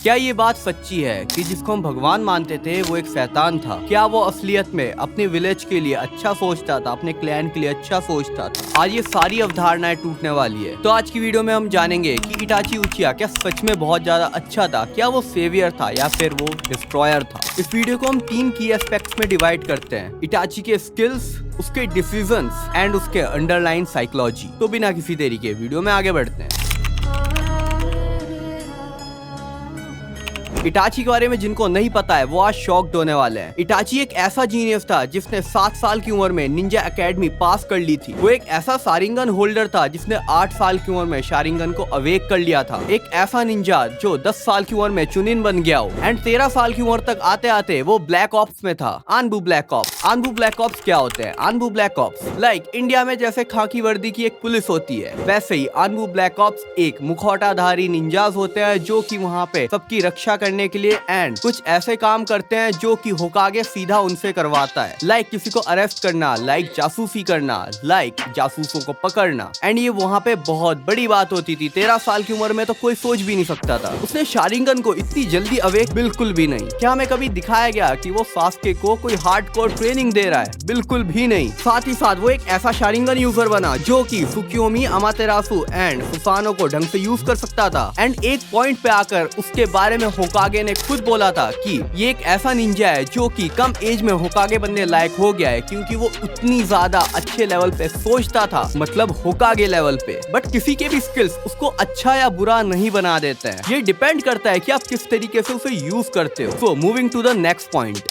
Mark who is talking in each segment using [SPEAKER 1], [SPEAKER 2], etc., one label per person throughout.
[SPEAKER 1] क्या ये बात सच्ची है कि जिसको हम भगवान मानते थे वो एक शैतान था? क्या वो असलियत में अपने विलेज के लिए अच्छा सोचता था, अपने क्लैन के लिए अच्छा सोचता था? आज ये सारी अवधारणाएं टूटने वाली है। तो आज की वीडियो में हम जानेंगे कि इटाची उचिहा क्या सच में बहुत ज्यादा अच्छा था, क्या वो सेवियर था या फिर वो डिस्ट्रॉयर था। इस वीडियो को हम 3 की एस्पेक्ट्स में डिवाइड करते हैं: इटाची के स्किल्स, उसके डिसीजंस एंड उसके अंडरलाइन साइकोलॉजी। तो बिना किसी देरी के वीडियो में आगे बढ़ते हैं। इटाची के बारे में जिनको नहीं पता है वो आज शॉक्ड होने वाले हैं। इटाची एक ऐसा जीनियस था जिसने 7 साल की उम्र में निंजा एकेडमी पास कर ली थी। वो एक ऐसा शारिंगन होल्डर था जिसने 8 साल की उम्र में शारिंगन को अवेक कर लिया था। एक ऐसा निंजा जो 10 साल की उम्र में चुनिन बन गया हो एंड 13 साल की उम्र तक आते आते वो ब्लैक ऑप्स में था। आनबू ब्लैक ऑप्स। आनबू ब्लैक ऑप्स क्या होते हैं? आनबू ब्लैक ऑप्स लाइक इंडिया में जैसे खाकी वर्दी की एक पुलिस होती है, वैसे ही आनबू ब्लैक ऑप्स एक मुखौटाधारी निंजास होते हैं जो कि वहाँ पे सबकी रक्षा करने के लिए एंड कुछ ऐसे काम करते हैं जो कि होकागे सीधा उनसे करवाता है। लाइक किसी को अरेस्ट करना, लाइक जासूसी करना, लाइक जासूसों को पकड़ना। एंड ये वहाँ पे बहुत बड़ी बात होती थी। 13 साल की उम्र में तो कोई सोच भी नहीं सकता था। उसने शारिंगन को इतनी जल्दी अवेक बिल्कुल भी नहीं। क्या हमें कभी दिखाया गया कि वो सास्के को कोई हार्डकोर ट्रेनिंग दे रहा है? बिल्कुल भी नहीं। साथ ही साथ वो एक ऐसा शारिंगन यूजर बना जो कि सुकियोमी, अमातेरासु एंड सुसानो को ढंग से यूज कर सकता था। एंड एक पॉइंट पे आकर उसके बारे में होकागे ने खुद बोला था कि ये एक ऐसा निंजा है जो कि कम एज में होकागे बनने लायक हो गया है क्योंकि वो उतनी ज्यादा अच्छे लेवल पे सोचता था, मतलब होकागे लेवल पे। बट किसी के भी स्किल्स उसको अच्छा या बुरा नहीं बना देते हैं। ये डिपेंड करता है कि आप किस तरीके से उसे यूज करते हो। So moving to the next point.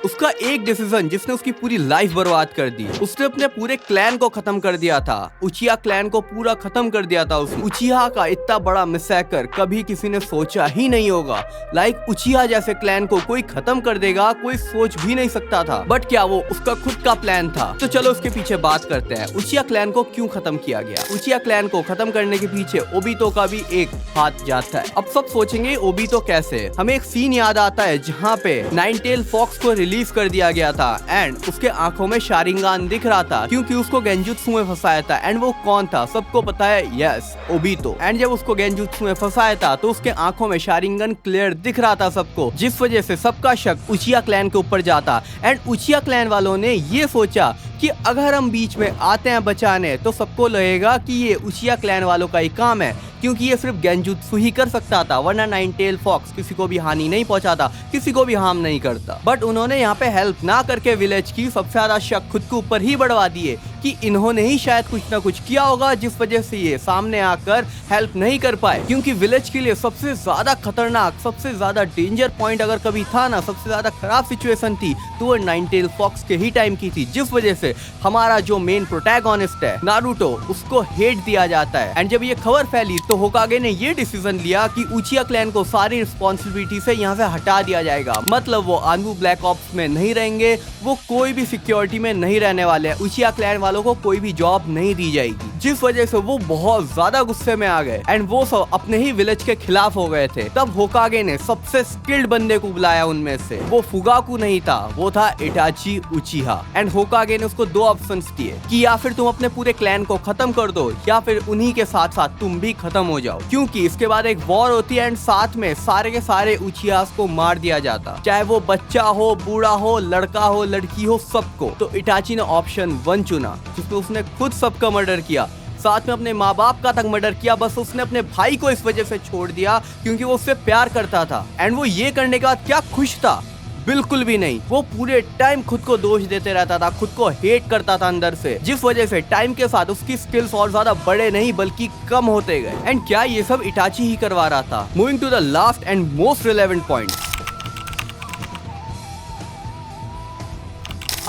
[SPEAKER 1] उसका एक डिसीजन जिसने उसकी पूरी लाइफ बर्बाद कर दी। उसने अपने पूरे क्लैन को खत्म कर दिया था। उचिहा क्लैन को पूरा खत्म कर दिया था उसने। उचिहा का इतना बड़ा मैसेकर कभी किसी ने सोचा ही नहीं होगा। लाइक उचिहा जैसे क्लैन को कोई खत्म कर देगा, कोई सोच भी नहीं सकता था। बट क्या वो उसका खुद का प्लान था? तो चलो उसके पीछे बात करते हैं। उचिहा क्लैन को क्यों खत्म किया गया? उचिहा क्लैन को खत्म करने के पीछे ओबितो का भी एक हाथ जाता है। अब सब सोचेंगे ओबितो कैसे? हमें एक सीन याद आता है जहाँ पे नाइनटेल फॉक्स को रिलीज कर दिया गया था एंड उसके आंखों में शारिंगान दिख रहा था क्योंकि उसको गेंजुत्सु में फंसाया था। एंड वो कौन था? सबको पता है, यस, ओबितो। एंड जब उसको गेंजुत्सु में फंसाया था तो उसके आंखों में शारिंगन क्लियर दिख रहा था सबको, जिस वजह से सबका शक उचिहा क्लैन के ऊपर जाता। एंड उचिहा क्लैन वालों ने ये सोचा कि अगर हम बीच में आते हैं बचाने तो सबको लगेगा कि ये उचिहा क्लैन वालों का ही काम है क्योंकि ये सिर्फ गेंजुत्सु ही कर सकता था, वरना नाइनटेल फॉक्स किसी को भी हानि नहीं पहुंचाता, किसी को भी हार्म नहीं करता। बट उन्होंने यहाँ पे हेल्प ना करके विलेज की सबसे ज्यादा शक खुद के ऊपर ही बढ़वा दिए कि इन्होंने ही शायद कुछ ना कुछ किया होगा जिस वजह से ये सामने आकर हेल्प नहीं कर पाए। क्योंकि विलेज के लिए सबसे ज्यादा खतरनाक, सबसे ज्यादा डेंजर पॉइंट अगर कभी था ना, सबसे ज्यादा खराब सिचुएशन थी तो वो नाइनटेल फॉक्स के ही टाइम की थी, जिस वजह से हमारा जो मेन प्रोटैगोनिस्ट है नारुतो, उसको हेट दिया जाता है। एंड जब ये खबर फैली तो होकागे ने ये डिसीजन लिया कि उचिहा क्लैन को सारी रिस्पॉन्सिबिलिटी से यहाँ से हटा दिया जाएगा। मतलब वो आनबू ब्लैक ऑप्स में नहीं रहेंगे, वो कोई भी सिक्योरिटी में नहीं रहने वाले हैं, उचिहा क्लैन वालों को कोई भी जॉब नहीं दी जाएगी। जिस वजह से वो बहुत ज्यादा गुस्से में आ गए एंड वो सब अपने ही विलेज के खिलाफ हो गए थे। तब होकागे ने सबसे स्किल्ड बंदे को बुलाया उनमें से। वो फुगाकू नहीं था, वो था इटाची उचिहा। एंड होकागे ने उसको 2 ऑप्शंस दिए कि या फिर तुम अपने पूरे क्लैन को खत्म कर दो या फिर उन्हीं के साथ साथ तुम भी खत्म हो जाओ, क्योंकि इसके बाद एक वॉर होती है एंड साथ में सारे के सारे उचिहास को मार दिया जाता, चाहे वो बच्चा हो, बूढ़ा हो, लड़का हो, लड़की हो, सबको। तो इटाची ने ऑप्शन 1 चुना जिसमें उसने खुद सबका मर्डर किया, साथ में अपने माँ बाप का तक मर्डर किया। बस उसने अपने भाई को इस वजह से छोड़ दिया क्योंकि वो उससे प्यार करता था। एंड वो ये करने के बाद क्या खुश था? बिल्कुल भी नहीं। वो पूरे टाइम खुद को दोष देते रहता था, खुद को हेट करता था अंदर से, जिस वजह से टाइम के साथ उसकी स्किल्स और ज्यादा बड़े नहीं बल्कि कम होते गए। एंड क्या ये सब इटाची ही करवा रहा था? Moving to the last and most relevant point.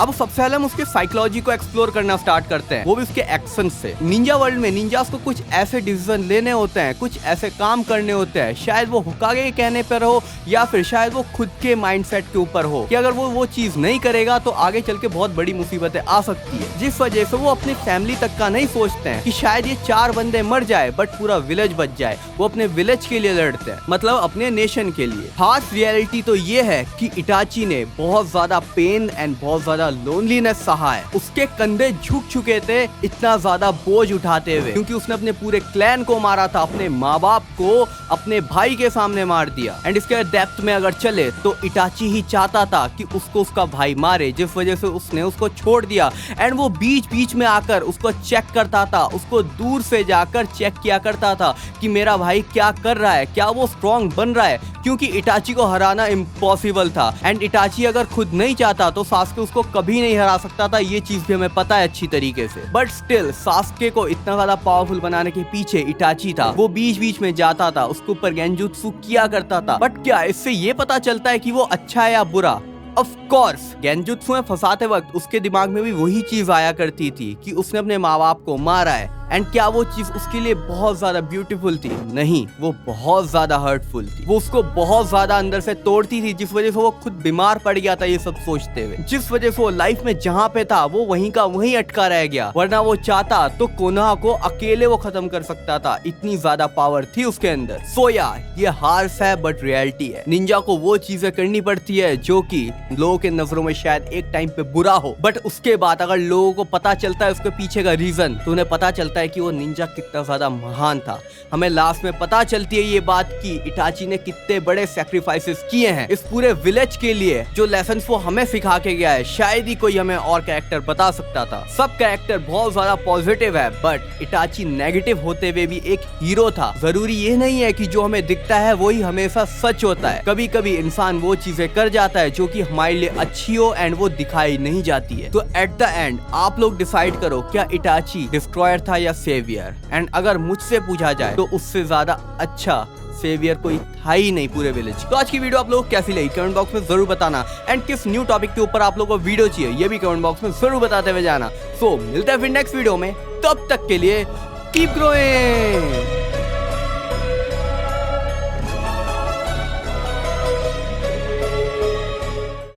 [SPEAKER 1] अब सबसे पहले हम उसके साइकोलॉजी को एक्सप्लोर करना स्टार्ट करते हैं, वो भी उसके एक्शन से। निंजा वर्ल्ड में निंजास को कुछ ऐसे डिसीजन लेने होते हैं, कुछ ऐसे काम करने होते हैं, शायद वो होकागे के कहने पर हो या फिर शायद वो खुद के माइंडसेट के ऊपर हो कि अगर वो चीज नहीं करेगा तो आगे चल के बहुत बड़ी मुसीबतें आ सकती है, जिस वजह से वो अपनी फैमिली तक का नहीं सोचते हैं कि शायद ये 4 बंदे मर जाए बट पूरा विलेज बच जाए। वो अपने विलेज के लिए लड़ते हैं, मतलब अपने नेशन के लिए। हार्श रियलिटी तो ये है कि इटाची ने बहुत ज्यादा पेन एंड बहुत ज्यादा लोनलीनेस सहा है। उसके कंधे झुक चुके थे इतना ज्यादा बोझ उठाते हुए, क्योंकि उसने अपने पूरे क्लैन को मारा था, अपने माँ बाप को अपने भाई के सामने मार दिया। एंड इसके डेप्थ में अगर चले तो इटाची ही चाहता था कि उसको उसका भाई मारे, जिस वजह से उसने उसको छोड़ दिया। एंड वो बीच बीच में आकर उसको चेक करता था, उसको दूर से जाकर चेक किया करता था कि मेरा भाई क्या कर रहा है, क्या वो स्ट्रॉन्ग बन रहा है, क्योंकि इटाची को हराना इम्पॉसिबल था। एंड इटाची अगर खुद नहीं चाहता तो सास्के उसको कभी नहीं हरा सकता था, ये चीज भी हमें पता है अच्छी तरीके से। बट स्टिल सास्के को इतना ज्यादा पावरफुल बनाने के पीछे इटाची था। वो बीच बीच में जाता था, उसके ऊपर गेंजुत्सु किया करता था। बट क्या इससे ये पता चलता है कि वो अच्छा है या बुरा? ऑफ कोर्स गेंजुत्सु में फंसाते वक्त उसके दिमाग में भी वही चीज आया करती थी कि उसने अपने माँ बाप को मारा है। एंड क्या वो चीज उसके लिए बहुत ज्यादा ब्यूटीफुल थी? नहीं, वो बहुत ज्यादा हर्टफुल थी। वो उसको बहुत ज्यादा अंदर से तोड़ती थी, जिस वजह से वो खुद बीमार पड़ गया था ये सब सोचते हुए। जिस वजह से वो लाइफ में जहाँ पे था वो वहीं का वहीं अटका रह गया, वरना वो चाहता तो कोनोहा को अकेले वो खत्म कर सकता था, इतनी ज्यादा पावर थी उसके अंदर। सो यार ये हार्श है बट रियलिटी है। निंजा को वो चीजें करनी पड़ती है जो कि लोगों के नजरों में शायद एक टाइम पे बुरा हो, बट उसके बाद अगर लोगों को पता चलता है उसके पीछे का रीजन, तो उन्हें पता चलता है कि वो निंजा कितना ज्यादा महान था। हमें लास्ट में पता चलती है ये बात कि इटाची ने कितने बड़े सैक्रिफाइसेस किए हैं इस पूरे विलेज के लिए। जो लेसन वो हमें सिखा के गया है शायद ही कोई हमें और कैरेक्टर बता सकता था। सब कैरेक्टर बहुत ज्यादा पॉजिटिव है, बट इटाची नेगेटिव होते हुए भी एक हीरो था। जरूरी ये नहीं है कि जो हमें दिखता है वही हमेशा सच होता है। कभी कभी इंसान वो चीजें कर जाता है जो कि हमारे लिए अच्छी हो एंड वो दिखाई नहीं जाती है। तो एट द एंड आप लोग डिसाइड करो, क्या इटाची डिस्ट्रॉयर था या सेवियर? एंड अगर मुझसे पूछा जाए तो उससे ज्यादा अच्छा सेवियर कोई था ही नहीं पूरे विलेज। तो आज की वीडियो आप लोग कैसी लगी कमेंट बॉक्स में जरूर बताना। एंड किस न्यू टॉपिक के ऊपर आप लोगों को वीडियो चाहिए ये भी कमेंट बॉक्स में जरूर बताते हुए जाना। सो मिलते हैं फिर नेक्स्ट वीडियो में, तब तक के लिए कीप ग्रोइंग।